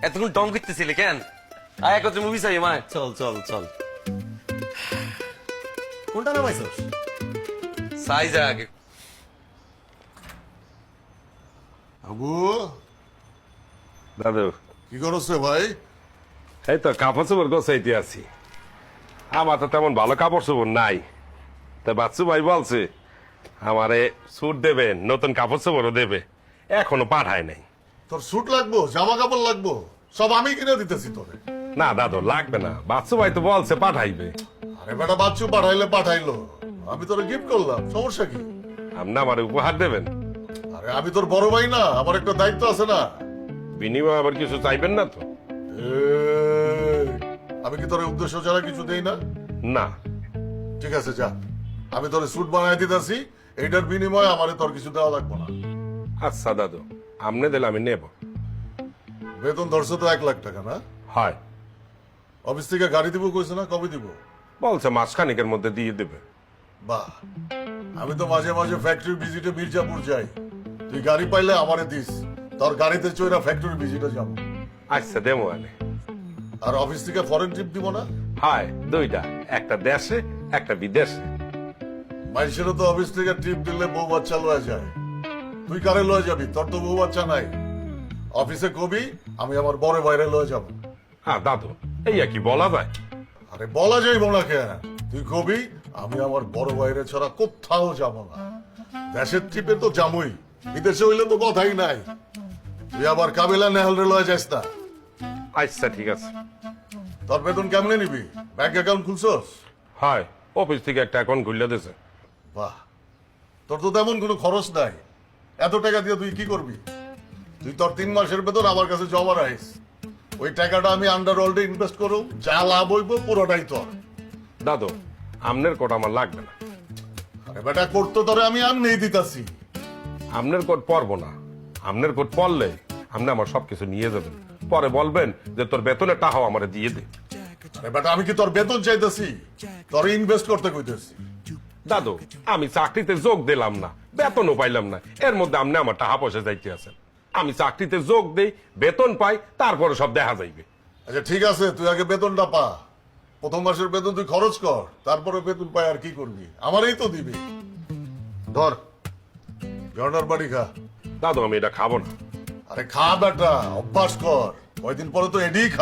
এতক্ষণ ডং করতেছিলি কেন? আয় একত্রে মুভি চাই মায়। চল চল চল। কোনটা নামাইছস? চাই যা আগে। আবু দাদু কি করছে ভাই? এই তো কাপড় চোপড় গোছাইতে আছি। আমার তো তেমন ভালো কাপড় চোপড় নাই, তা বাচ্চু ভাই বলছে আমারে স্যুট দেবে, নতুন কাপড় চোপড়ও দেবে, এখনো পাঠায় নাই। তোর স্যুট লাগবো, জামা কাপড় লাগবো, সব আমি কিনে দিতেছি তোরে। না দাদু লাগবে না, বাচ্চু ভাই তো বলছে পাঠাইবে। আরে বেটা বাচ্চু পাঠাইলে পাঠাইলো, আমি তোরে গিফট করলাম, সমস্যা কি? আপনি আমারে উপহার দেবেন? আরে আমি তোর বড় ভাই না, আমার একটা দায়িত্ব আছে না। বিনিময়ে আবার কিছু চাইবেন না তো? এই, আমি কি তোর উদ্দেশ্য ছাড়া কিছু দেই না? না। ঠিক আছে যা, আমি তোরে স্যুট বানাই দিতেছি, এইটার বিনিময়ে আমারে তোর কিছু দেওয়া লাগবে না। আচ্ছা দাদু, আপনি দিলে আমি নেব। বেতন ধরছে তো 1 লাখ টাকা না? হয়। অফিস থেকে গাড়ি দিব কইছে না, কবে দিব? বলছে মাসখানিকের মধ্যে দিয়ে দেবে। বাহ, আমি তো মাঝে মাঝে ফ্যাক্টরি ভিজিটে মির্জাপুর যাই, তুই গাড়ি পাইলে আমারে দিস, তোর গাড়িতে চইরা ফ্যাক্টরি ভিজিটে যাবো। আচ্ছা দেবো আনে। আর অফিস থেকে ফরেন ট্রিপ দিব না? হয়, দুইটা, একটা দেশে একটা বিদেশে। মানুষেরও তো অফিস থেকে ট্রিপ দিলে বউ বাচ্চা লয়ে যায়, তুই কারে লয়ে যাবি? তোর তো বউ বাচ্চা নাই। অফিসে কবি আমি আমার বড় বাইরে লয়ে যাব। হ্যাঁ দাদু, এই আর কি বলা যায়? আরে বলা যাইব না কেন, তুই কবি আমি আমার বড় বাইরে ছাড়া কোথাও যাব না। দেশের ট্রিপে তো যামই, বিদেশে হইলে তো কথাই নাই। তুই আবার কাবিলা নেহালরে লয়ে যাস না। আচ্ছা ঠিক আছে। তোর বেতন কেমনে নিবি? ব্যাংক অ্যাকাউন্ট খুলছস? হয়, অফিস থেকে একটা অ্যাকাউন্ট খুলে দিয়েছে। বাহ, তোর তো তেমন কোনো খরচ নাই, এত টাকা দিয়ে তুই কি করবি? তুই তোর 3 মাসের বেতন আমার কাছে জমা রাখিস, ওই টাকাটা আমি আন্ডারওয়ার্ল্ডে ইনভেস্ট করব, যা লাভ হইব পুরোটাই তোর। দাদু, আমনের কোট আমার লাগবে না। আরে বেটা, করতে তোরে আমি নেই দিতাছি। আমনের কোট পরবো না, আমনের কোট পরলে আপনি আমার সবকিছু নিয়ে যাবেন, পরে বলবেন যে তোর বেতনের টাকাও আমারে দিয়ে দে। আরে বেটা, আমি কি তোর বেতন চাইতেছি? তোর ইনভেস্ট করতে কইতেছি। দাদু, আমি চাকরিতে যোগ দিলাম না, বেতনও পাইলাম না, এর মধ্যে আপনি আমার টাকা পয়সা যাইতে আছেন। আমি চাকরিতে যোগ দেই, বেতন পাই, তারপরে সব দেখা যাইবে। আচ্ছা ঠিক আছে, তুই আগে বেতনটা পা, প্রথম মাসের বেতন তুই খরচ কর, তারপরে বেতন পাই আর কি করবি? আমারই তো দিবি। ধর, জর্নার বাড়ি খা। দাদু, আমি এটা খাবো না। আরে খা বেটা, অভ্যাস কর, কয়দিন পরে তো এডি খাবি।